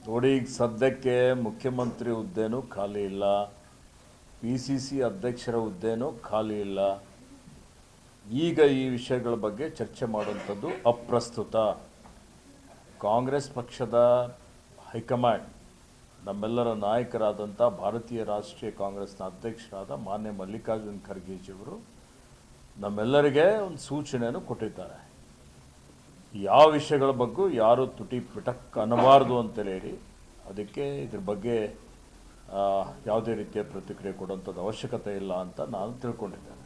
ನೋಡಿ, ಈಗ ಸದ್ಯಕ್ಕೆ ಮುಖ್ಯಮಂತ್ರಿ ಹುದ್ದೆನೂ ಖಾಲಿ ಇಲ್ಲ, PCC ಅಧ್ಯಕ್ಷರ ಹುದ್ದೆನೂ ಖಾಲಿ ಇಲ್ಲ. ಈಗ ಈ ವಿಷಯಗಳ ಬಗ್ಗೆ ಚರ್ಚೆ ಮಾಡುವಂಥದ್ದು ಅಪ್ರಸ್ತುತ. ಕಾಂಗ್ರೆಸ್ ಪಕ್ಷದ ಹೈಕಮಾಂಡ್, ನಮ್ಮೆಲ್ಲರ ನಾಯಕರಾದಂಥ ಭಾರತೀಯ ರಾಷ್ಟ್ರೀಯ ಕಾಂಗ್ರೆಸ್ನ ಅಧ್ಯಕ್ಷರಾದ ಮಾನ್ಯ ಮಲ್ಲಿಕಾರ್ಜುನ್ ಖರ್ಗೆಜಿಯವರು ನಮ್ಮೆಲ್ಲರಿಗೆ ಒಂದು ಸೂಚನೆಯನ್ನು ಕೊಟ್ಟಿದ್ದಾರೆ. ಯಾವ ವಿಷಯಗಳ ಬಗ್ಗೆ ಯಾರು ತುಟಿ ಪಿಟಕ್ ಅನ್ನಬಾರ್ದು ಅಂತೇಳಿ ಅದಕ್ಕೆ ಇದ್ರ ಬಗ್ಗೆ ಯಾವುದೇ ರೀತಿಯ ಪ್ರತಿಕ್ರಿಯೆ ಕೊಡುವಂಥದ್ದು ಅವಶ್ಯಕತೆ ಇಲ್ಲ ಅಂತ ನಾನು ತಿಳ್ಕೊಂಡಿದ್ದೇನೆ.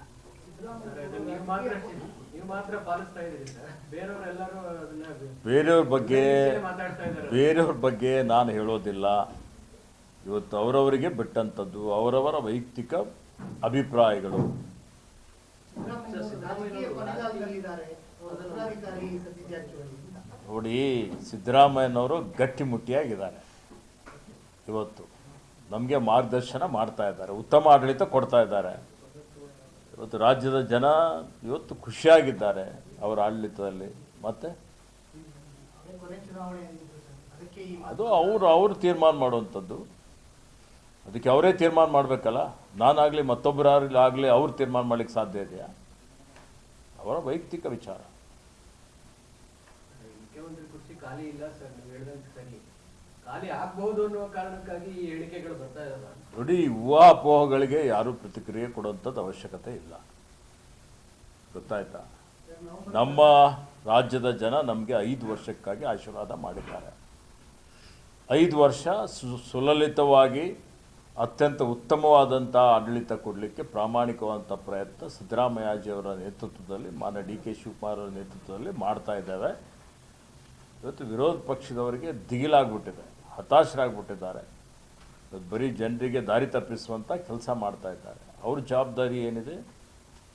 ಬೇರೆಯವ್ರ ಬಗ್ಗೆ ನಾನು ಹೇಳೋದಿಲ್ಲ. ಇವತ್ತು ಅವರವರಿಗೆ ಬಿಟ್ಟಂಥದ್ದು, ಅವರವರ ವೈಯಕ್ತಿಕ ಅಭಿಪ್ರಾಯಗಳು. ನೋಡಿ, ಸಿದ್ದರಾಮಯ್ಯನವರು ಗಟ್ಟಿಮುಟ್ಟಿಯಾಗಿದ್ದಾರೆ. ಇವತ್ತು ನಮಗೆ ಮಾರ್ಗದರ್ಶನ ಮಾಡ್ತಾ ಇದ್ದಾರೆ, ಉತ್ತಮ ಆಡಳಿತ ಕೊಡ್ತಾ ಇದ್ದಾರೆ. ಇವತ್ತು ರಾಜ್ಯದ ಜನ ಇವತ್ತು ಖುಷಿಯಾಗಿದ್ದಾರೆ ಅವರ ಆಡಳಿತದಲ್ಲಿ. ಮತ್ತೆ ಅದು ಅವರು ತೀರ್ಮಾನ ಮಾಡುವಂಥದ್ದು. ಅದಕ್ಕೆ ಅವರೇ ತೀರ್ಮಾನ ಮಾಡಬೇಕಲ್ಲ. ನಾನಾಗಲಿ ಮತ್ತೊಬ್ಬರಾಗಲಿ ಅವ್ರು ತೀರ್ಮಾನ ಮಾಡಲಿಕ್ಕೆ ಸಾಧ್ಯ ಇದೆಯಾ? ಅವರ ವೈಯಕ್ತಿಕ ವಿಚಾರ. ಮುಖ್ಯಮಂತ್ರಿ ಕುರ್ಚಿ ಖಾಲಿ ಇಲ್ಲ ಸರ್, ನೀವು ಹೇಳಿದಂತೆ ಸರಿ, ಖಾಲಿ ಆಗಬಹುದು ಅನ್ನೋ ಕಾರಣಕ್ಕಾಗಿ ಈ ಹೇಳಿಕೆಗಳು ಬರ್ತಾ ಇದಾವೆ. ನೋಡಿ, ಊಹಾಪೋಹಗಳಿಗೆ ಯಾರೂ ಪ್ರತಿಕ್ರಿಯೆ ಕೊಡುವಂಥದ್ದು ಅವಶ್ಯಕತೆ ಇಲ್ಲ. ಗೊತ್ತಾಯ್ತಾ? ನಮ್ಮ ರಾಜ್ಯದ ಜನ ನಮಗೆ 5 ವರ್ಷಕ್ಕಾಗಿ ಆಶೀರ್ವಾದ ಮಾಡಿದ್ದಾರೆ. 5 ವರ್ಷ ಸುಲಲಿತವಾಗಿ ಅತ್ಯಂತ ಉತ್ತಮವಾದಂಥ ಆಡಳಿತ ಕೊಡಲಿಕ್ಕೆ ಪ್ರಾಮಾಣಿಕವಾದಂಥ ಪ್ರಯತ್ನ ಸಿದ್ದರಾಮಯ್ಯಜಿಯವರ ನೇತೃತ್ವದಲ್ಲಿ, ಮಾನ್ಯ DK ಶಿವಕುಮಾರ್ ಅವರ ನೇತೃತ್ವದಲ್ಲಿ ಮಾಡ್ತಾ ಇದ್ದೇವೆ. ಇವತ್ತು ವಿರೋಧ ಪಕ್ಷದವರಿಗೆ ದಿಗಿಲಾಗ್ಬಿಟ್ಟಿದೆ, ಹತಾಶರಾಗ್ಬಿಟ್ಟಿದ್ದಾರೆ. ಇವತ್ತು ಬರೀ ಜನರಿಗೆ ದಾರಿ ತಪ್ಪಿಸುವಂಥ ಕೆಲಸ ಮಾಡ್ತಾ ಇದ್ದಾರೆ. ಅವ್ರ ಜವಾಬ್ದಾರಿ ಏನಿದೆ?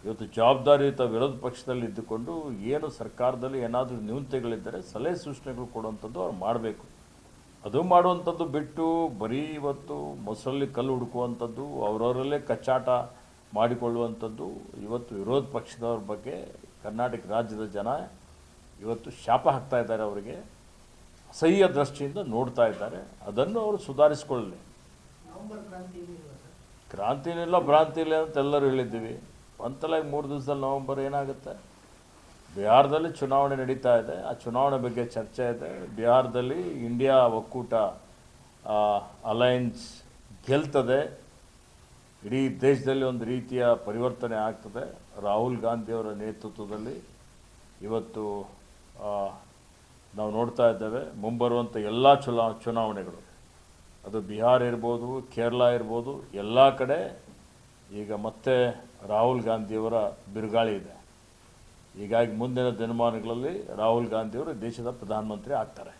ಇವತ್ತು ಜವಾಬ್ದಾರಿಯುತ ವಿರೋಧ ಪಕ್ಷದಲ್ಲಿ ಇದ್ದುಕೊಂಡು ಏನು ಸರ್ಕಾರದಲ್ಲಿ ಏನಾದರೂ ನ್ಯೂನತೆಗಳಿದ್ದರೆ ಸಲಹೆ ಸೂಚನೆಗಳು ಕೊಡುವಂಥದ್ದು ಅವ್ರು ಮಾಡಬೇಕು. ಅದು ಮಾಡುವಂಥದ್ದು ಬಿಟ್ಟು ಬರೀ ಇವತ್ತು ಮೊಸರಲ್ಲಿ ಕಲ್ಲು ಹುಡುಕುವಂಥದ್ದು, ಅವರವರಲ್ಲೇ ಕಚ್ಚಾಟ ಮಾಡಿಕೊಳ್ಳುವಂಥದ್ದು. ಇವತ್ತು ವಿರೋಧ ಪಕ್ಷದವ್ರ ಬಗ್ಗೆ ಕರ್ನಾಟಕ ರಾಜ್ಯದ ಜನ ಇವತ್ತು ಶಾಪ ಹಾಕ್ತಾ ಇದ್ದಾರೆ, ಅವರಿಗೆ ಅಸಹ್ಯ ದೃಷ್ಟಿಯಿಂದ ನೋಡ್ತಾ ಇದ್ದಾರೆ. ಅದನ್ನು ಅವರು ಸುಧಾರಿಸ್ಕೊಳ್ಳಲಿ. ಕ್ರಾಂತಿನಿಲ್ಲ ಭ್ರಾಂತಿ ಇಲ್ಲ ಅಂತ ಎಲ್ಲರೂ ಹೇಳಿದ್ದೀವಿ. ಒಂತಲ 3 ದಿವಸದಲ್ಲಿ ನವೆಂಬರ್ ಏನಾಗುತ್ತೆ? ಬಿಹಾರದಲ್ಲಿ ಚುನಾವಣೆ ನಡೀತಾ ಇದೆ. ಆ ಚುನಾವಣೆ ಬಗ್ಗೆ ಚರ್ಚೆ ಇದೆ. ಬಿಹಾರದಲ್ಲಿ ಇಂಡಿಯಾ ಒಕ್ಕೂಟ ಅಲಯನ್ಸ್ ಗೆಲ್ತದೆ. ಇಡೀ ದೇಶದಲ್ಲಿ ಒಂದು ರೀತಿಯ ಪರಿವರ್ತನೆ ಆಗ್ತದೆ. ರಾಹುಲ್ ಗಾಂಧಿಯವರ ನೇತೃತ್ವದಲ್ಲಿ ಇವತ್ತು ನಾವು ನೋಡ್ತಾ ಇದ್ದೇವೆ. ಮುಂಬರುವಂಥ ಎಲ್ಲ ಚುನಾವಣೆಗಳು, ಅದು ಬಿಹಾರ ಇರ್ಬೋದು, ಕೇರಳ ಇರ್ಬೋದು, ಎಲ್ಲ ಕಡೆ ಈಗ ಮತ್ತೆ ರಾಹುಲ್ ಗಾಂಧಿಯವರ ಬಿರುಗಾಳಿ ಇದೆ. ಹೀಗಾಗಿ ಮುಂದಿನ ದಿನಮಾನಗಳಲ್ಲಿ ರಾಹುಲ್ ಗಾಂಧಿಯವರು ದೇಶದ ಪ್ರಧಾನಮಂತ್ರಿ ಆಗ್ತಾರೆ.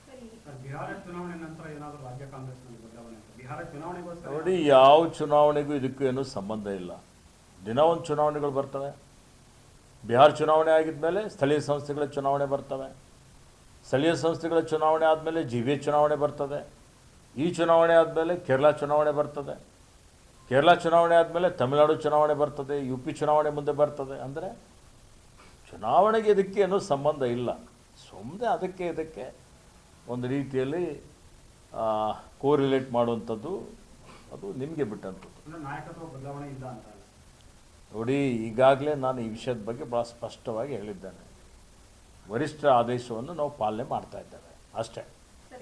ನೋಡಿ, ಯಾವ ಚುನಾವಣೆಗೂ ಇದಕ್ಕೂ ಏನೂ ಸಂಬಂಧ ಇಲ್ಲ. ದಿನ ಒಂದು ಚುನಾವಣೆಗಳು ಬರ್ತವೆ. ಬಿಹಾರ ಚುನಾವಣೆ ಆಗಿದ್ಮೇಲೆ ಸ್ಥಳೀಯ ಸಂಸ್ಥೆಗಳ ಚುನಾವಣೆ ಬರ್ತವೆ. ಸ್ಥಳೀಯ ಸಂಸ್ಥೆಗಳ ಚುನಾವಣೆ ಆದಮೇಲೆ GBA ಚುನಾವಣೆ ಬರ್ತದೆ. ಈ ಚುನಾವಣೆ ಆದಮೇಲೆ ಕೇರಳ ಚುನಾವಣೆ ಬರ್ತದೆ. ಕೇರಳ ಚುನಾವಣೆ ಆದಮೇಲೆ ತಮಿಳುನಾಡು ಚುನಾವಣೆ ಬರ್ತದೆ. UP ಚುನಾವಣೆ ಮುಂದೆ ಬರ್ತದೆ. ಅಂದರೆ ಚುನಾವಣೆಗೆ ಇದಕ್ಕೆ ಏನೂ ಸಂಬಂಧ ಇಲ್ಲ. ಸುಮ್ಮನೆ ಅದಕ್ಕೆ ಇದಕ್ಕೆ ಒಂದು ರೀತಿಯಲ್ಲಿ ಕೋರಿಲೇಟ್ ಮಾಡುವಂಥದ್ದು ಅದು ನಿಮಗೆ ಬಿಟ್ಟಂಥದ್ದು. ನೋಡಿ, ಈಗಾಗಲೇ ನಾನು ಈ ವಿಷಯದ ಬಗ್ಗೆ ಭಾಳ ಸ್ಪಷ್ಟವಾಗಿ ಹೇಳಿದ್ದೇನೆ. ವರಿಷ್ಠರ ಆದೇಶವನ್ನು ನಾವು ಪಾಲನೆ ಮಾಡ್ತಾ ಇದ್ದೇವೆ, ಅಷ್ಟೇ.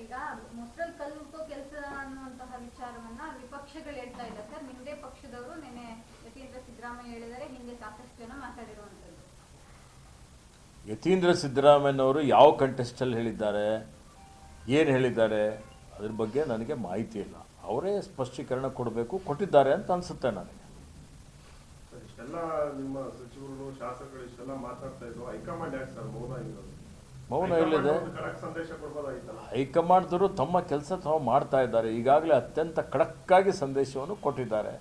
ಈಗ ಮೊಸರಲ್ಲಿ ಕಲ್ಲು ಹುಡುಕೋ ಕೆಲಸ ಅನ್ನುವಂತಹ ವಿಚಾರವನ್ನ ವಿಪಕ್ಷಗಳು ಹೇಳ್ತಾ ಇದ್ದಾರೆ ಸರ್. ನಿಮ್ಮದೇ ಪಕ್ಷದವರು ನಿನ್ನೆ ಯತೀಂದ್ರ ಸಿದ್ದರಾಮಯ್ಯ ಹೇಳಿದರೆ, ಹಿಂದೆ ಸಾಕಷ್ಟು ಜನ ಮಾತಾಡಿರುವಂಥದ್ದು. ಯತೀಂದ್ರ ಸಿದ್ದರಾಮಯ್ಯನವರು ಯಾವ ಕಂಟೆಸ್ಟಲ್ಲಿ ಹೇಳಿದ್ದಾರೆ, ಏನು ಹೇಳಿದ್ದಾರೆ, ಅದ್ರ ಬಗ್ಗೆ ನನಗೆ ಮಾಹಿತಿ ಇಲ್ಲ. ಅವರೇ ಸ್ಪಷ್ಟೀಕರಣ ಕೊಡಬೇಕು, ಕೊಟ್ಟಿದ್ದಾರೆ ಅಂತ ಅನಿಸುತ್ತೆ ನನಗೆ. ಇಷ್ಟೆಲ್ಲ ನಿಮ್ಮ ಸಚಿವರು ಶಾಸಕರು ಇಷ್ಟೆಲ್ಲ ಮಾತಾಡ್ತಾ ಇದ್ರು, ಹೈಕಮಾಂಡ್ ಯಾಕೆ ಸರ್ ಮೌನ ಆಗಿರೋದು? ಮೌನ ಹೇಳಿದೆ. ಹೈಕಮಾಂಡ್ದವರು ತಮ್ಮ ಕೆಲಸ ತಾವು ಮಾಡ್ತಾ ಇದ್ದಾರೆ. ಈಗಾಗಲೇ ಅತ್ಯಂತ ಖಡಕ್ಕಾಗಿ ಸಂದೇಶವನ್ನು ಕೊಟ್ಟಿದ್ದಾರೆ.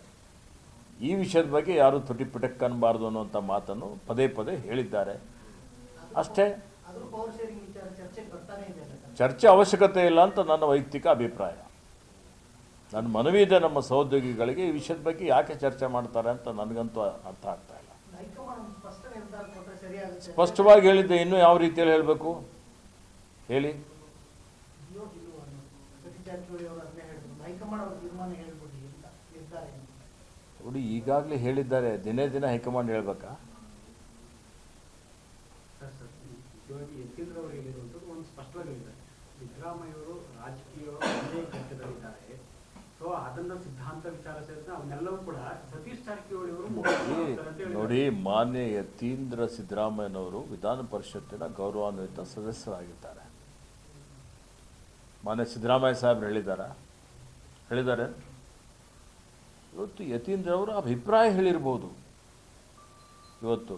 ಈ ವಿಷಯದ ಬಗ್ಗೆ ಯಾರು ತುಟಿ ಪಿಟಕ್ ಅನ್ನಬಾರ್ದು ಅನ್ನುವಂಥ ಮಾತನ್ನು ಪದೇ ಪದೇ ಹೇಳಿದ್ದಾರೆ, ಅಷ್ಟೇ. ಚರ್ಚೆ ಅವಶ್ಯಕತೆ ಇಲ್ಲ ಅಂತ ನನ್ನ ವೈಯಕ್ತಿಕ ಅಭಿಪ್ರಾಯ. ನನ್ನ ಮನವಿ ಇದೆ ನಮ್ಮ ಸಹೋದ್ಯೋಗಿಗಳಿಗೆ, ಈ ವಿಷಯದ ಬಗ್ಗೆ ಯಾಕೆ ಚರ್ಚೆ ಮಾಡ್ತಾರೆ ಅಂತ ನನಗಂತೂ ಅರ್ಥ ಆಗ್ತಾ ಇಲ್ಲ. ಸ್ಪಷ್ಟವಾಗಿ ಹೇಳಿದ್ದೆ. ಇನ್ನೂ ಯಾವ ರೀತಿಯಲ್ಲಿ ಹೇಳಬೇಕು ಹೇಳಿ? ಜಾರಕಿಹೊಳಿ ಅವರು ಅದನ್ನೇ ಹೇಳಿದ್ರು, ಹೈಕಮಾಂಡ್ ಅವ್ರ ತೀರ್ಮಾನ ಹೇಳ್ಬಿಡಿ ಅಂತ ನಿರ್ಧಾರ ಏನು? ನೋಡಿ, ಈಗಾಗಲೇ ಹೇಳಿದ್ದಾರೆ, ದಿನೇ ದಿನ ಹೈಕಮಾಂಡ್ ಹೇಳ್ಬೇಕಾ? ಸರ್ ನಿಜವಾಗಿ ಯತೀಂದ್ರ ಅವರು ಹೇಳಿರುವಂಥದ್ದು ಒಂದು ಸ್ಪಷ್ಟವಾಗಿ ಹೇಳಿದ್ದಾರೆ. ಸಿದ್ದರಾಮಯ್ಯ ಅವರು ರಾಜಕೀಯ ಒಂದೇ ಘಟ್ಟದಲ್ಲಿದ್ದಾರೆ. ಸೊ ಅದನ್ನ ಸಿದ್ಧಾಂತ ವಿಚಾರ ಸೇರಿದ್ರೆ ಅವನ್ನೆಲ್ಲವೂ ಕೂಡ ಸತೀಶ್ ಜಾರಕಿಹೊಳಿ ಅವರು ನೋಡಿ, ಮಾನ್ಯ ಯತೀಂದ್ರ ಸಿದ್ದರಾಮಯ್ಯನವರು ವಿಧಾನ ಪರಿಷತ್ತಿನ ಗೌರವಾನ್ವಿತ ಸದಸ್ಯರಾಗಿದ್ದಾರೆ. ಮಾನ್ಯ ಸಿದ್ದರಾಮಯ್ಯ ಸಾಹೇಬ್ರು ಹೇಳಿದ್ದಾರೆ. ಇವತ್ತು ಯತೀಂದ್ರ ಅವರು ಅಭಿಪ್ರಾಯ ಹೇಳಿರ್ಬೋದು ಇವತ್ತು,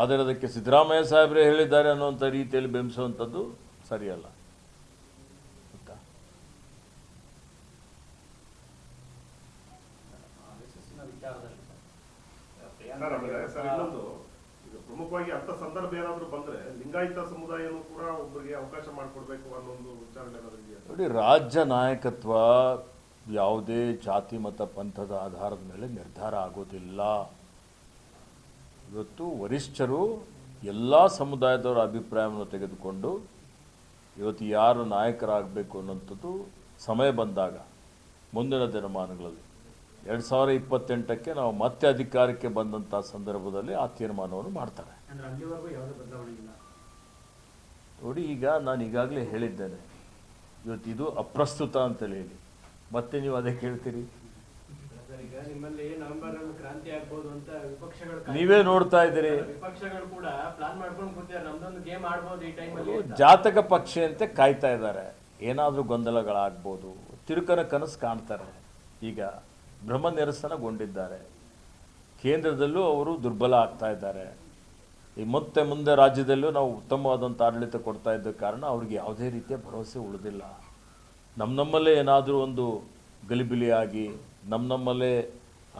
ಆದರೆ ಅದಕ್ಕೆ ಸಿದ್ದರಾಮಯ್ಯ ಸಾಹೇಬ್ರೇ ಹೇಳಿದ್ದಾರೆ ಅನ್ನುವಂಥ ರೀತಿಯಲ್ಲಿ ಬಿಂಬಿಸುವಂಥದ್ದು ಸರಿಯಲ್ಲ. ಸರ್, ಆಮೇಲೆ ಸರ್ ಇನ್ನೊಂದು, ಈಗ ಪ್ರಮುಖವಾಗಿ ಅಂಥ ಸಂದರ್ಭ ಏನಾದರೂ ಬಂದ್ರೆ ಲಿಂಗಾಯತ ಸಮುದಾಯನೂ ಕೂಡ ಒಬ್ಬರಿಗೆ ಅವಕಾಶ ಮಾಡಿಕೊಡ್ಬೇಕು ಅನ್ನೋ ಒಂದು ವಿಚಾರಣೆ ಏನಾದರೂ ಇದೆಯಾ? ನೋಡಿ, ರಾಜ್ಯ ನಾಯಕತ್ವ ಯಾವುದೇ ಜಾತಿ ಮತ ಪಂಥದ ಆಧಾರದ ಮೇಲೆ ನಿರ್ಧಾರ ಆಗೋದಿಲ್ಲ. ಇವತ್ತು ವರಿಷ್ಠರು ಎಲ್ಲ ಸಮುದಾಯದವರ ಅಭಿಪ್ರಾಯವನ್ನು ತೆಗೆದುಕೊಂಡು ಇವತ್ತು ಯಾರು ನಾಯಕರಾಗಬೇಕು ಅನ್ನೋಂಥದ್ದು ಸಮಯ ಬಂದಾಗ ಮುಂದಿನ ದಿನಮಾನಗಳಲ್ಲಿ 2028ಕ್ಕೆ ನಾವು ಮತ್ತೆ ಅಧಿಕಾರಕ್ಕೆ ಬಂದಂಥ ಸಂದರ್ಭದಲ್ಲಿ ಆ ತೀರ್ಮಾನವನ್ನು ಮಾಡ್ತಾರೆ. ಅಂದ್ರೆ ಅಲ್ಲಿವರೆಗೂ ಯಾವುದೇ ಬದಲಾವಣೆ ಇಲ್ಲ. ನೋಡಿ, ಈಗ ನಾನು ಈಗಾಗಲೇ ಹೇಳಿದ್ದೇನೆ, ಇವತ್ತು ಇದು ಅಪ್ರಸ್ತುತ ಅಂತೇಳಿ ಹೇಳಿ ಮತ್ತೆ ನೀವು ಅದೇ ಕೇಳ್ತೀರಿ. ಈಗ ನಿಮ್ಮಲ್ಲಿ ನವೆಂಬರ್ ಕ್ರಾಂತಿ ಆಗ್ಬೋದು ಅಂತ ವಿಪಕ್ಷಗಳು ನೀವೇ ನೋಡ್ತಾ ಇದ್ದೀರಿ. ವಿಪಕ್ಷಗಳು ಕೂಡ ಪ್ಲಾನ್ ಮಾಡ್ಕೊಂಡು ಕೂತಿದ್ದಾರೆ, ನಮ್ದೊಂದು ಗೇಮ್ ಆಡ್ಬೋದು ಈ ಟೈಮಲ್ಲಿ. ಜಾತಕ ಪಕ್ಷಿಯಂತೆ ಕಾಯ್ತಾ ಇದ್ದಾರೆ, ಏನಾದರೂ ಗೊಂದಲಗಳಾಗ್ಬೋದು, ತಿರುಕನ ಕನಸು ಕಾಣ್ತಾರೆ. ಈಗ ಭ್ರಮ ನಿರಸನಗೊಂಡಿದ್ದಾರೆ. ಕೇಂದ್ರದಲ್ಲೂ ಅವರು ದುರ್ಬಲ ಆಗ್ತಾ ಇದ್ದಾರೆ. ಈ ಮತ್ತೆ ಮುಂದೆ ರಾಜ್ಯದಲ್ಲೂ ನಾವು ಉತ್ತಮವಾದಂಥ ಆಡಳಿತ ಕೊಡ್ತಾ ಇದ್ದ ಕಾರಣ ಅವ್ರಿಗೆ ಯಾವುದೇ ರೀತಿಯ ಭರವಸೆ ಉಳಿದಿಲ್ಲ. ನಮ್ಮಲ್ಲೇ ಏನಾದರೂ ಒಂದು ಗಲಿಬಿಲಿಯಾಗಿ ನಮ್ಮಲ್ಲೇ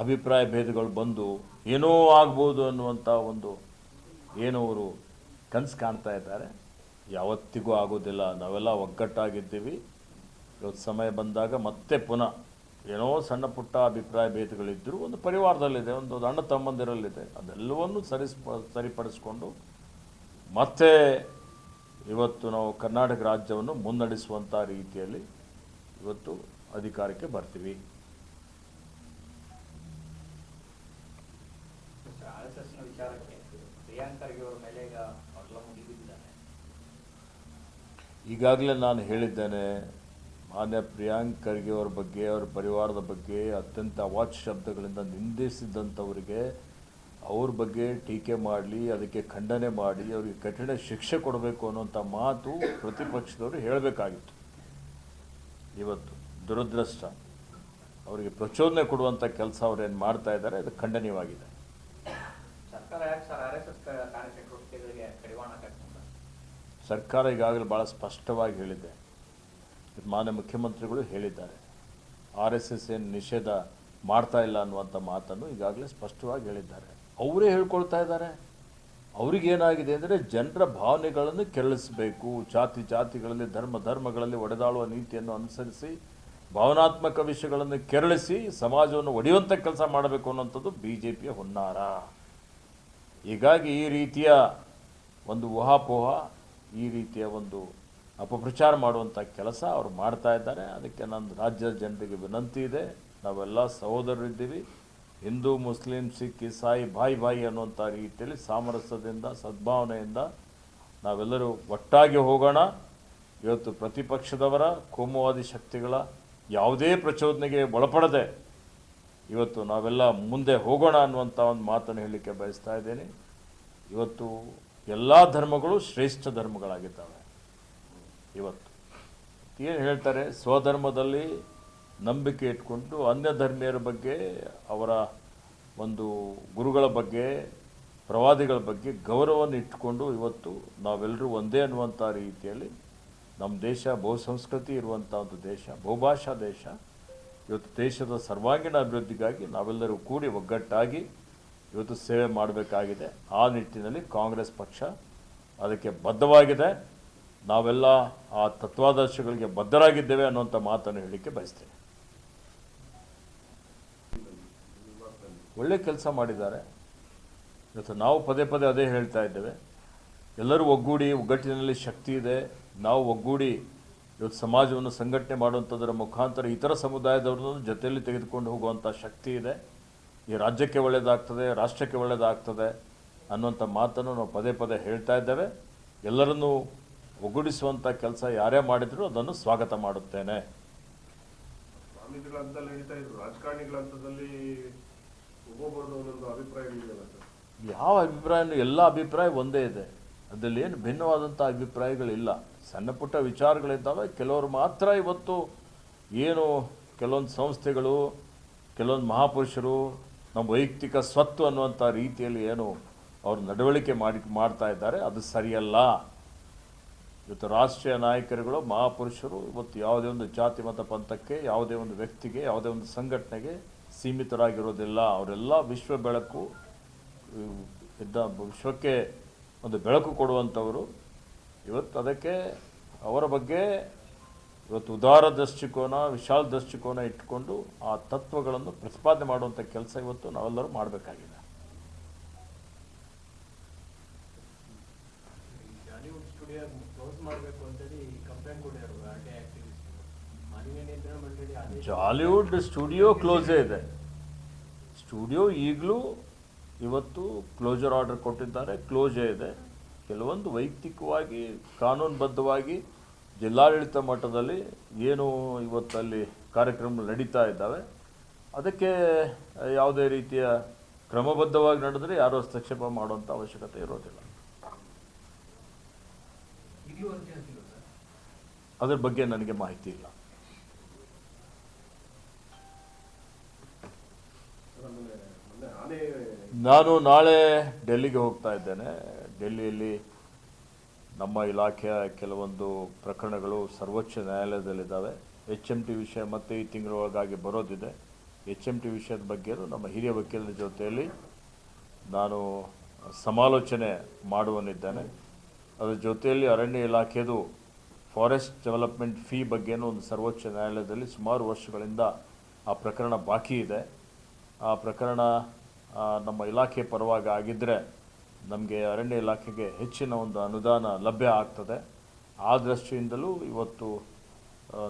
ಅಭಿಪ್ರಾಯ ಭೇದಗಳು ಬಂದು ಏನೋ ಆಗ್ಬೋದು ಅನ್ನುವಂಥ ಒಂದು ಏನೋ ಅವರು ಕನಸು ಕಾಣ್ತಾ ಇದ್ದಾರೆ. ಯಾವತ್ತಿಗೂ ಆಗೋದಿಲ್ಲ. ನಾವೆಲ್ಲ ಒಗ್ಗಟ್ಟಾಗಿದ್ದೀವಿ. ಇವತ್ತು ಸಮಯ ಬಂದಾಗ ಮತ್ತೆ ಪುನಃ ಏನೋ ಸಣ್ಣ ಪುಟ್ಟ ಅಭಿಪ್ರಾಯ ಭೇದಗಳಿದ್ದರೂ ಒಂದು ಪರಿವಾರದಲ್ಲಿದೆ, ಒಂದು ಅಣ್ಣ ತಮ್ಮಂದಿರಲ್ಲಿದೆ, ಅದೆಲ್ಲವನ್ನೂ ಸರಿಪಡಿಸ್ಕೊಂಡು ಮತ್ತೆ ಇವತ್ತು ನಾವು ಕರ್ನಾಟಕ ರಾಜ್ಯವನ್ನು ಮುನ್ನಡೆಸುವಂಥ ರೀತಿಯಲ್ಲಿ ಇವತ್ತು ಅಧಿಕಾರಕ್ಕೆ ಬರ್ತೀವಿ. RSSನ ವಿಚಾರಕ್ಕೆ ಪ್ರಿಯಾಂಕ್ ಖರ್ಗೆ ಅವರ ಮೇಲೆ ಈಗ ಮೊದಲ ಮುಗಿದಿದ್ದಾರೆ. ಈಗಾಗಲೇ ನಾನು ಹೇಳಿದ್ದೇನೆ, ಮಾನ್ಯ ಪ್ರಿಯಾಂಕ್ ಖರ್ಗೆ ಅವರ ಬಗ್ಗೆ, ಅವರ ಪರಿವಾರದ ಬಗ್ಗೆ ಅತ್ಯಂತ ಅವಾಚ್ಯ ಶಬ್ದಗಳಿಂದ ನಿಂದಿಸಿದಂಥವರಿಗೆ ಅವ್ರ ಬಗ್ಗೆ ಟೀಕೆ ಮಾಡಲಿ, ಅದಕ್ಕೆ ಖಂಡನೆ ಮಾಡಿ ಅವರಿಗೆ ಕಠಿಣ ಶಿಕ್ಷೆ ಕೊಡಬೇಕು ಅನ್ನುವಂಥ ಮಾತು ಪ್ರತಿಪಕ್ಷದವರು ಹೇಳಬೇಕಾಗಿತ್ತು. ಇವತ್ತು ದುರದೃಷ್ಟ, ಅವರಿಗೆ ಪ್ರಚೋದನೆ ಕೊಡುವಂಥ ಕೆಲಸ ಅವರೇನು ಮಾಡ್ತಾ ಇದ್ದಾರೆ, ಅದು ಖಂಡನೀಯವಾಗಿದೆ. ಸರ್ಕಾರ ಯಾಕೆ ಸರ್ RSS ಕಾರ್ಯಚಟುವಟಿಕೆಗಳಿಗೆ ಕಡಿವಾಣ ಹಾಕ್ತಾರೆ? ಸರ್ಕಾರ ಈಗಾಗಲೇ ಭಾಳ ಸ್ಪಷ್ಟವಾಗಿ ಹೇಳಿದೆ, ಮಾನ್ಯ ಮುಖ್ಯಮಂತ್ರಿಗಳು ಹೇಳಿದ್ದಾರೆ, RSS ಏನು ನಿಷೇಧ ಮಾಡ್ತಾ ಇಲ್ಲ ಅನ್ನುವಂಥ ಮಾತನ್ನು ಈಗಾಗಲೇ ಸ್ಪಷ್ಟವಾಗಿ ಹೇಳಿದ್ದಾರೆ. ಅವರೇ ಹೇಳ್ಕೊಳ್ತಾ ಇದ್ದಾರೆ. ಅವ್ರಿಗೇನಾಗಿದೆ ಅಂದರೆ ಜನರ ಭಾವನೆಗಳನ್ನು ಕೆರಳಿಸಬೇಕು, ಜಾತಿಗಳಲ್ಲಿ ಧರ್ಮಗಳಲ್ಲಿ ಒಡೆದಾಳುವ ನೀತಿಯನ್ನು ಅನುಸರಿಸಿ ಭಾವನಾತ್ಮಕ ವಿಷಯಗಳನ್ನು ಕೆರಳಿಸಿ ಸಮಾಜವನ್ನು ಒಡೆಯುವಂಥ ಕೆಲಸ ಮಾಡಬೇಕು ಅನ್ನೋಂಥದ್ದು BJPಯ ಹುನ್ನಾರ. ಹೀಗಾಗಿ ಈ ರೀತಿಯ ಒಂದು ಊಹಾಪೋಹ, ಈ ರೀತಿಯ ಒಂದು ಅಪಪ್ರಚಾರ ಮಾಡುವಂಥ ಕೆಲಸ ಅವರು ಮಾಡ್ತಾ ಇದ್ದಾರೆ. ಅದಕ್ಕೆ ನನ್ನ ರಾಜ್ಯದ ಜನರಿಗೆ ವಿನಂತಿ ಇದೆ, ನಾವೆಲ್ಲ ಸಹೋದರರಿದ್ದೀವಿ. ಹಿಂದೂ, ಮುಸ್ಲಿಂ, ಸಿಖ್, ಇಸಾಯಿ ಬಾಯಿ ಅನ್ನುವಂಥ ರೀತಿಯಲ್ಲಿ ಸಾಮರಸ್ಯದಿಂದ, ಸದ್ಭಾವನೆಯಿಂದ ನಾವೆಲ್ಲರೂ ಒಟ್ಟಾಗಿ ಹೋಗೋಣ. ಇವತ್ತು ಪ್ರತಿಪಕ್ಷದವರ ಕೋಮುವಾದಿ ಶಕ್ತಿಗಳ ಯಾವುದೇ ಪ್ರಚೋದನೆಗೆ ಒಳಪಡದೆ ಇವತ್ತು ನಾವೆಲ್ಲ ಮುಂದೆ ಹೋಗೋಣ ಅನ್ನುವಂಥ ಒಂದು ಮಾತನ್ನು ಹೇಳಲಿಕ್ಕೆ ಬಯಸ್ತಾ ಇದ್ದೇನೆ. ಇವತ್ತು ಎಲ್ಲ ಧರ್ಮಗಳು ಶ್ರೇಷ್ಠ ಧರ್ಮಗಳಾಗಿದ್ದಾವೆ. ಇವತ್ತು ಏನು ಹೇಳ್ತಾರೆ, ಸ್ವಧರ್ಮದಲ್ಲಿ ನಂಬಿಕೆ ಇಟ್ಕೊಂಡು ಅನ್ಯ ಧರ್ಮೀಯರ ಬಗ್ಗೆ, ಅವರ ಒಂದು ಗುರುಗಳ ಬಗ್ಗೆ, ಪ್ರವಾದಿಗಳ ಬಗ್ಗೆ ಗೌರವವನ್ನು ಇಟ್ಟುಕೊಂಡು ಇವತ್ತು ನಾವೆಲ್ಲರೂ ಒಂದೇ ಅನ್ನುವಂಥ ರೀತಿಯಲ್ಲಿ ನಮ್ಮ ದೇಶ ಬಹುಸಂಸ್ಕೃತಿ ಇರುವಂಥ ಒಂದು ದೇಶ, ಬಹುಭಾಷಾ ದೇಶ. ಇವತ್ತು ದೇಶದ ಸರ್ವಾಂಗೀಣ ಅಭಿವೃದ್ಧಿಗಾಗಿ ನಾವೆಲ್ಲರೂ ಕೂಡಿ ಒಗ್ಗಟ್ಟಾಗಿ ಇವತ್ತು ಸೇವೆ ಮಾಡಬೇಕಾಗಿದೆ. ಆ ನಿಟ್ಟಿನಲ್ಲಿ ಕಾಂಗ್ರೆಸ್ ಪಕ್ಷ ಅದಕ್ಕೆ ಬದ್ಧವಾಗಿದೆ. ನಾವೆಲ್ಲ ಆ ತತ್ವಾದರ್ಶಗಳಿಗೆ ಬದ್ಧರಾಗಿದ್ದೇವೆ ಅನ್ನುವಂಥ ಮಾತನ್ನು ಹೇಳಲಿಕ್ಕೆ ಬಯಸ್ತೇನೆ. ಒಳ್ಳೆ ಕೆಲಸ ಮಾಡಿದ್ದಾರೆ. ಇವತ್ತು ನಾವು ಪದೇ ಅದೇ ಹೇಳ್ತಾ ಇದ್ದೇವೆ, ಎಲ್ಲರೂ ಒಗ್ಗಟ್ಟಿನಲ್ಲಿ ಶಕ್ತಿ ಇದೆ. ನಾವು ಒಗ್ಗೂಡಿ ಇವತ್ತು ಸಮಾಜವನ್ನು ಸಂಘಟನೆ ಮಾಡುವಂಥದ್ರ ಮುಖಾಂತರ ಇತರ ಸಮುದಾಯದವ್ರನ್ನೂ ಜೊತೆಯಲ್ಲಿ ತೆಗೆದುಕೊಂಡು ಹೋಗುವಂಥ ಶಕ್ತಿ ಇದೆ. ಈ ರಾಜ್ಯಕ್ಕೆ ಒಳ್ಳೆಯದಾಗ್ತದೆ, ರಾಷ್ಟ್ರಕ್ಕೆ ಒಳ್ಳೆಯದಾಗ್ತದೆ ಅನ್ನುವಂಥ ಮಾತನ್ನು ನಾವು ಪದೇ ಪದೇ ಹೇಳ್ತಾ ಇದ್ದೇವೆ. ಎಲ್ಲರನ್ನೂ ಒಗ್ಗೂಡಿಸುವಂಥ ಕೆಲಸ ಯಾರೇ ಮಾಡಿದರೂ ಅದನ್ನು ಸ್ವಾಗತ ಮಾಡುತ್ತೇನೆ. ಸ್ವಾಮೀಜಿಗಳ ಹಂತದಲ್ಲಿ ಹೇಳ್ತಾ ಇದ್ರು, ರಾಜಕಾರಣಿಗಳ ಹಂತದಲ್ಲಿ ಒಬ್ಬೊಬ್ಬರದ್ದು ಒಂದೊಂದು ಅಭಿಪ್ರಾಯಗಳಿದೆಯಲ್ಲ ಸರ್. ಯಾವ ಅಭಿಪ್ರಾಯನೂ ಎಲ್ಲ ಅಭಿಪ್ರಾಯ ಒಂದೇ ಇದೆ, ಅದರಲ್ಲಿ ಏನು ಭಿನ್ನವಾದಂಥ ಅಭಿಪ್ರಾಯಗಳಿಲ್ಲ. ಸಣ್ಣ ಪುಟ್ಟ ವಿಚಾರಗಳಿದ್ದಾವೆ. ಕೆಲವರು ಮಾತ್ರ ಇವತ್ತು ಏನು ಕೆಲವೊಂದು ಸಂಸ್ಥೆಗಳು, ಕೆಲವೊಂದು ಮಹಾಪುರುಷರು ನಮ್ಮ ವೈಯಕ್ತಿಕ ಸ್ವತ್ತು ಅನ್ನುವಂಥ ರೀತಿಯಲ್ಲಿ ಏನು ಅವರು ನಡವಳಿಕೆ ಮಾಡ್ತಾ ಇದ್ದಾರೆ, ಅದು ಸರಿಯಲ್ಲ. ಇವತ್ತು ರಾಷ್ಟ್ರೀಯ ನಾಯಕರುಗಳು, ಮಹಾಪುರುಷರು ಇವತ್ತು ಯಾವುದೇ ಒಂದು ಜಾತಿ ಮತ ಪಂಥಕ್ಕೆ, ಯಾವುದೇ ಒಂದು ವ್ಯಕ್ತಿಗೆ, ಯಾವುದೇ ಒಂದು ಸಂಘಟನೆಗೆ ಸೀಮಿತರಾಗಿರೋದಿಲ್ಲ. ಅವರೆಲ್ಲ ವಿಶ್ವ ಬೆಳಕು, ವಿಶ್ವಕ್ಕೆ ಒಂದು ಬೆಳಕು ಕೊಡುವಂಥವರು. ಇವತ್ತು ಅದಕ್ಕೆ ಅವರ ಬಗ್ಗೆ ಇವತ್ತು ಉದಾರ ದೃಷ್ಟಿಕೋನ, ವಿಶಾಲ ದೃಷ್ಟಿಕೋನ ಇಟ್ಕೊಂಡು ಆ ತತ್ವಗಳನ್ನು ಪ್ರತಿಪಾದನೆ ಮಾಡುವಂಥ ಕೆಲಸ ಇವತ್ತು ನಾವೆಲ್ಲರೂ ಮಾಡಬೇಕಾಗಿದೆ. ಜಾಲಿವುಡ್ ಸ್ಟುಡಿಯೋ ಕ್ಲೋಸ್ ಮಾಡಬೇಕು ಅಂತೇಳಿ ಕಂಪ್ಲೇಂಟ್ ಕೊಟ್ಟಿದ್ದಾರೆ ಆರ್.ಟಿ.ಐ ಆಕ್ಟಿವಿಸ್ಟ್. ಮಾನವೀಯ ನಿಯಂತ್ರಣ ಮಂಡಳಿ ಆದೇಶ. ಜಾಲಿವುಡ್ ಸ್ಟುಡಿಯೋ ಕ್ಲೋಸೇ ಇದೆ. ಸ್ಟುಡಿಯೋ ಈಗಲೂ ಇವತ್ತು ಕ್ಲೋಜರ್ ಆರ್ಡರ್ ಕೊಟ್ಟಿದ್ದಾರೆ, ಕ್ಲೋಸೇ ಇದೆ. ಕೆಲವೊಂದು ವೈಯಕ್ತಿಕವಾಗಿ ಕಾನೂನುಬದ್ಧವಾಗಿ ಜಿಲ್ಲಾಡಳಿತ ಮಟ್ಟದಲ್ಲಿ ಏನು ಇವತ್ತಲ್ಲಿ ಕಾರ್ಯಕ್ರಮಗಳು ನಡೀತಾ ಇದ್ದಾವೆ, ಅದಕ್ಕೆ ಯಾವುದೇ ರೀತಿಯ ಕ್ರಮಬದ್ಧವಾಗಿ ನಡೆದರೆ ಯಾರೂ ಹಸ್ತಕ್ಷೇಪ ಮಾಡುವಂಥ ಅವಶ್ಯಕತೆ ಇರೋದಿಲ್ಲ. ಈಗಲೂ ಅರ್ಜಿ ಹಾಕಿಲ್ಲ ಸರ್. ಅದ್ರ ಬಗ್ಗೆ ನನಗೆ ಮಾಹಿತಿ ಇಲ್ಲ. ಮೊನ್ನೆ ಆನೆ ನಾನು ನಾಳೆ ಡೆಲ್ಲಿಗೆ ಹೋಗ್ತಾ ಇದ್ದೇನೆ. ಡೆಲ್ಲಿಯಲ್ಲಿ ನಮ್ಮ ಇಲಾಖೆಯ ಕೆಲವೊಂದು ಪ್ರಕರಣಗಳು ಸರ್ವೋಚ್ಚ ನ್ಯಾಯಾಲಯದಲ್ಲಿದ್ದಾವೆ. HMT ವಿಷಯ ಮತ್ತೆ ಈ ತಿಂಗಳೊಳಗಾಗಿ ಬರೋದಿದೆ. HMT ವಿಷಯದ ಬಗ್ಗೆ ನಮ್ಮ ಹಿರಿಯ ವಕೀಲರ ಜೊತೆಯಲ್ಲಿ ನಾನು ಸಮಾಲೋಚನೆ ಮಾಡುವನಿದ್ದೇನೆ. ಅದರ ಜೊತೆಯಲ್ಲಿ ಅರಣ್ಯ ಇಲಾಖೆದು ಫಾರೆಸ್ಟ್ ಡೆವಲಪ್ಮೆಂಟ್ ಫೀ ಬಗ್ಗೆನೂ ಒಂದು ಸರ್ವೋಚ್ಚ ನ್ಯಾಯಾಲಯದಲ್ಲಿ ಸುಮಾರು ವರ್ಷಗಳಿಂದ ಆ ಪ್ರಕರಣ ಬಾಕಿ ಇದೆ. ಆ ಪ್ರಕರಣ ನಮ್ಮ ಇಲಾಖೆ ಪರವಾಗಿ ಆಗಿದ್ದರೆ ನಮಗೆ ಅರಣ್ಯ ಇಲಾಖೆಗೆ ಹೆಚ್ಚಿನ ಒಂದು ಅನುದಾನ ಲಭ್ಯ ಆಗ್ತದೆ. ಆ ದೃಷ್ಟಿಯಿಂದಲೂ ಇವತ್ತು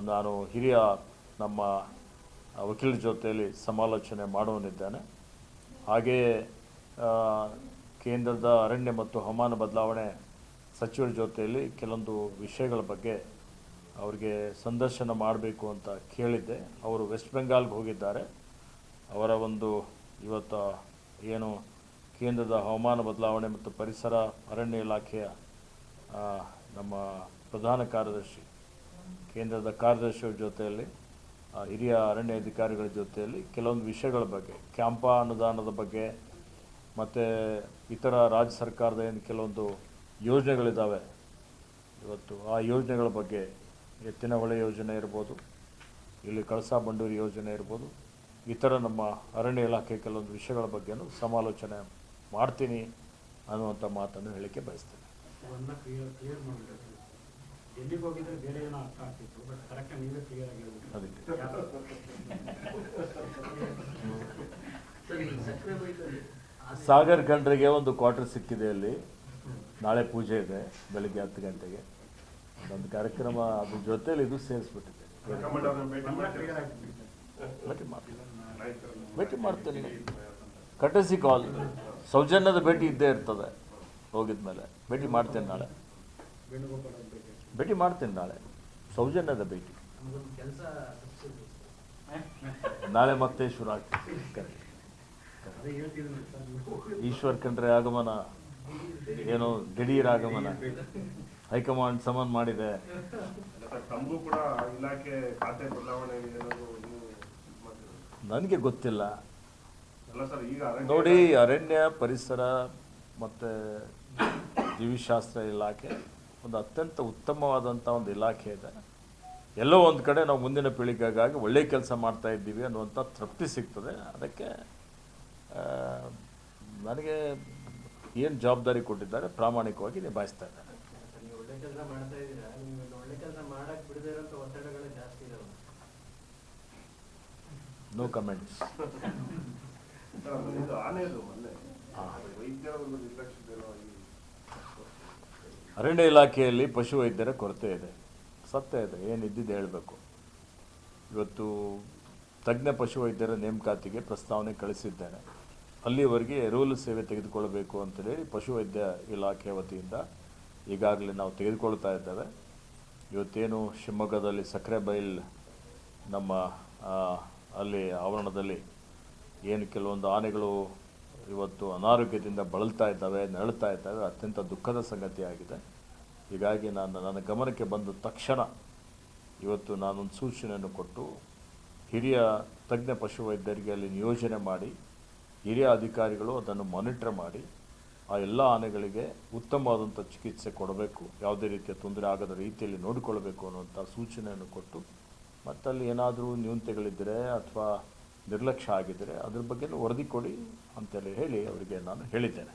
ನಾನು ಹಿರಿಯ ನಮ್ಮ ವಕೀಲರ ಜೊತೆಯಲ್ಲಿ ಸಮಾಲೋಚನೆ ಮಾಡುವನಿದ್ದೇನೆ. ಹಾಗೆಯೇ ಕೇಂದ್ರದ ಅರಣ್ಯ ಮತ್ತು ಹವಾಮಾನ ಬದಲಾವಣೆ ಸಚಿವರ ಜೊತೆಯಲ್ಲಿ ಕೆಲವೊಂದು ವಿಷಯಗಳ ಬಗ್ಗೆ ಅವರಿಗೆ ಸಂದರ್ಶನ ಮಾಡಬೇಕು ಅಂತ ಕೇಳಿದ್ದೆ. ಅವರು ವೆಸ್ಟ್ ಬೆಂಗಾಲ್ಗೆ ಹೋಗಿದ್ದಾರೆ. ಅವರ ಒಂದು ಇವತ್ತು ಏನು ಕೇಂದ್ರದ ಹವಾಮಾನ ಬದಲಾವಣೆ ಮತ್ತು ಪರಿಸರ ಅರಣ್ಯ ಇಲಾಖೆಯ ನಮ್ಮ ಪ್ರಧಾನ ಕಾರ್ಯದರ್ಶಿ, ಕೇಂದ್ರದ ಕಾರ್ಯದರ್ಶಿಯವರ ಜೊತೆಯಲ್ಲಿ, ಹಿರಿಯ ಅರಣ್ಯ ಅಧಿಕಾರಿಗಳ ಜೊತೆಯಲ್ಲಿ ಕೆಲವೊಂದು ವಿಷಯಗಳ ಬಗ್ಗೆ, ಕ್ಯಾಂಪಾ ಅನುದಾನದ ಬಗ್ಗೆ ಮತ್ತು ಇತರ ರಾಜ್ಯ ಸರ್ಕಾರದ ಏನು ಕೆಲವೊಂದು ಯೋಜನೆಗಳಿದ್ದಾವೆ ಇವತ್ತು, ಆ ಯೋಜನೆಗಳ ಬಗ್ಗೆ, ಎತ್ತಿನಹೊಳೆ ಯೋಜನೆ ಇರ್ಬೋದು, ಇಲ್ಲಿ ಕಳಸಾ ಬಂಡೂರಿ ಯೋಜನೆ ಇರ್ಬೋದು, ಇತರ ನಮ್ಮ ಅರಣ್ಯ ಇಲಾಖೆ ಕೆಲವೊಂದು ವಿಷಯಗಳ ಬಗ್ಗೆನೂ ಸಮಾಲೋಚನೆ ಮಾಡ್ತೀನಿ ಅನ್ನುವಂಥ ಮಾತನ್ನು ಹೇಳಲಿಕ್ಕೆ ಬಯಸ್ತೇನೆ. ಕ್ಲಿಯರ್ ಮಾಡಬೇಕು. ಎಲ್ಲಿಗೆ ಹೋಗಿದ್ರೆ ಬೇರೆ ಏನೋ ಅರ್ಥ ಆಗ್ತಿತ್ತು, ಬಟ್ ಕರೆಕ್ಟಾಗಿ ನೀವೇ ಕ್ಲಿಯರ್ ಆಗಿ ಹೇಳ್ಬೇಕು. ಅದಕ್ಕೆ ಸಾಗರ್ ಖಂಡ್ರಿಗೆ ಒಂದು ಕ್ವಾರ್ಟರ್ ಸಿಕ್ಕಿದೆ. ಅಲ್ಲಿ ನಾಳೆ ಪೂಜೆ ಇದೆ ಬೆಳಿಗ್ಗೆ 10 ಗಂಟೆಗೆ. ಒಂದು ಕಾರ್ಯಕ್ರಮ ಅದ್ರ ಜೊತೆಯಲ್ಲಿ ಇದು ಸೇರಿಸ್ಬಿಟ್ಟಿದೆ. ಹೈಕಮಾಂಡ್ ಅವ್ರನ್ನ ಭೇಟಿ ಮಾಡ್ತೀರಾ? ಕ್ಲಿಯರ್ ಆಗ್ತಿತ್ತು. ಭೇಟಿ ಮಾಡ್ತೇನೆ. ಕಟಸಿ ಕಾಲ್, ಸೌಜನ್ಯದ ಭೇಟಿ ಇದ್ದೇ ಇರ್ತದೆ. ಹೋಗಿದ ಮೇಲೆ ಭೇಟಿ ಮಾಡ್ತೇನೆ. ನಾಳೆ ವೇಣುಗೋಪಾಲ್ ಅವ್ರ ಭೇಟಿ. ಭೇಟಿ ಮಾಡ್ತೇನೆ. ನಾಳೆ ಸೌಜನ್ಯದ ಭೇಟಿ. ನಮಗೊಂದು ಕೆಲಸ ನಾಳೆ ಮತ್ತೆ ಶುರು ಆಗ್ತದೆ. ಅದೇ ಹೇಳ್ತಿದ್ದೀನಿ ಸರ್ ನೀವು. ಈಶ್ವರ್ ಖಂಡ್ರೆ ಆಗಮನ, ಏನೋ ದಿಢೀರ್ ಆಗಮನ, ಹೈಕಮಾಂಡ್ ಸಮನ್ ಮಾಡಿದೆ. ತಮಗೂ ಕೂಡ ಇಲಾಖೆ ಖಾತೆ ಬದಲಾವಣೆ ಏನಾದ್ರು ನೀವು ಮಾಡ್ತೀರಾ? ನನಗೆ ಗೊತ್ತಿಲ್ಲ. ಅಲ್ಲ ಸರ್, ಈಗ ನೋಡಿ, ಅರಣ್ಯ ಪರಿಸರ ಮತ್ತು ಜೀವಿಶಾಸ್ತ್ರ ಇಲಾಖೆ ಒಂದು ಅತ್ಯಂತ ಉತ್ತಮವಾದಂಥ ಒಂದು ಇಲಾಖೆ ಇದೆ. ಎಲ್ಲೋ ಒಂದು ಕಡೆ ನಾವು ಮುಂದಿನ ಪೀಳಿಗೆಗಾಗಿ ಒಳ್ಳೆಯ ಕೆಲಸ ಮಾಡ್ತಾ ಇದ್ದೀವಿ ಅನ್ನುವಂಥ ತೃಪ್ತಿ ಸಿಗ್ತದೆ. ಅದಕ್ಕೆ ನನಗೆ ಏನು ಜವಾಬ್ದಾರಿ ಕೊಟ್ಟಿದ್ದಾರೆ ಪ್ರಾಮಾಣಿಕವಾಗಿ ನಿಭಾಯಿಸ್ತಾ ಇದ್ದಾರೆ. ನೀವು ಒಳ್ಳೆ ಕೆಲಸ ಮಾಡ್ತಾ ಇದ್ದೀರಾ, ನಿಮ್ಗೆ ಒಳ್ಳೆ ಕೆಲಸ ಮಾಡಕ್ ಬಿಡದೇ ಇರೋಂಥ ಒತ್ತಡಗಳೇ ಜಾಸ್ತಿ ಇದಾವೆ. No comments. ಇದು ಆನೆದು ಮೊನ್ನೆ ವೈದ್ಯರ ಒಂದು ನಿರ್ಲಕ್ಷ್ಯತೆನೋ ಅರಣ್ಯ ಇಲಾಖೆಯಲ್ಲಿ ಪಶುವೈದ್ಯರ ಕೊರತೆ ಇದೆ. ಸತ್ಯ ಇದೆ, ಏನಿದ್ದಿದ್ದು ಹೇಳಬೇಕು. ಇವತ್ತು ತಜ್ಞ ಪಶುವೈದ್ಯರ ನೇಮಕಾತಿಗೆ ಪ್ರಸ್ತಾವನೆ ಕಳಿಸಿದ್ದೇನೆ. ಅಲ್ಲಿವರೆಗೆ ಎರುಳು ಸೇವೆ ತೆಗೆದುಕೊಳ್ಬೇಕು ಅಂತೇಳಿ ಪಶುವೈದ್ಯ ಇಲಾಖೆ ವತಿಯಿಂದ ಈಗಾಗಲೇ ನಾವು ತೆಗೆದುಕೊಳ್ತಾ ಇದ್ದೇವೆ. ಇವತ್ತೇನು ಶಿವಮೊಗ್ಗದಲ್ಲಿ ಸಕ್ಕರೆಬೈಲ್ ನಮ್ಮ ಅಲ್ಲಿ ಆವರಣದಲ್ಲಿ ಏನು ಕೆಲವೊಂದು ಆನೆಗಳು ಇವತ್ತು ಅನಾರೋಗ್ಯದಿಂದ ಬಳಲ್ತಾ ಇದ್ದಾವೆ, ನರಳ್ತಾ ಇದ್ದಾವೆ, ಅತ್ಯಂತ ದುಃಖದ ಸಂಗತಿಯಾಗಿದೆ. ಹೀಗಾಗಿ ನನ್ನ ಗಮನಕ್ಕೆ ಬಂದ ತಕ್ಷಣ ಇವತ್ತು ನಾನೊಂದು ಸೂಚನೆಯನ್ನು ಕೊಟ್ಟು ಹಿರಿಯ ತಜ್ಞ ಪಶುವೈದ್ಯರಿಗೆ ಅಲ್ಲಿ ನಿಯೋಜನೆ ಮಾಡಿ ಹಿರಿಯ ಅಧಿಕಾರಿಗಳು ಅದನ್ನು ಮಾನಿಟರ್ ಮಾಡಿ ಆ ಎಲ್ಲ ಆನೆಗಳಿಗೆ ಉತ್ತಮವಾದಂಥ ಚಿಕಿತ್ಸೆ ಕೊಡಬೇಕು, ಯಾವುದೇ ರೀತಿಯ ತೊಂದರೆ ಆಗದ ರೀತಿಯಲ್ಲಿ ನೋಡಿಕೊಳ್ಳಬೇಕು ಅನ್ನುವಂಥ ಸೂಚನೆಯನ್ನು ಕೊಟ್ಟು, ಮತ್ತು ಅಲ್ಲಿ ಏನಾದರೂ ನ್ಯೂನತೆಗಳಿದ್ದರೆ ಅಥವಾ ನಿರ್ಲಕ್ಷ್ಯ ಆಗಿದ್ದರೆ ಅದ್ರ ಬಗ್ಗೆ ವರದಿ ಕೊಡಿ ಅಂತೇಳಿ ಹೇಳಿ ಅವರಿಗೆ ನಾನು ಹೇಳಿದ್ದೇನೆ.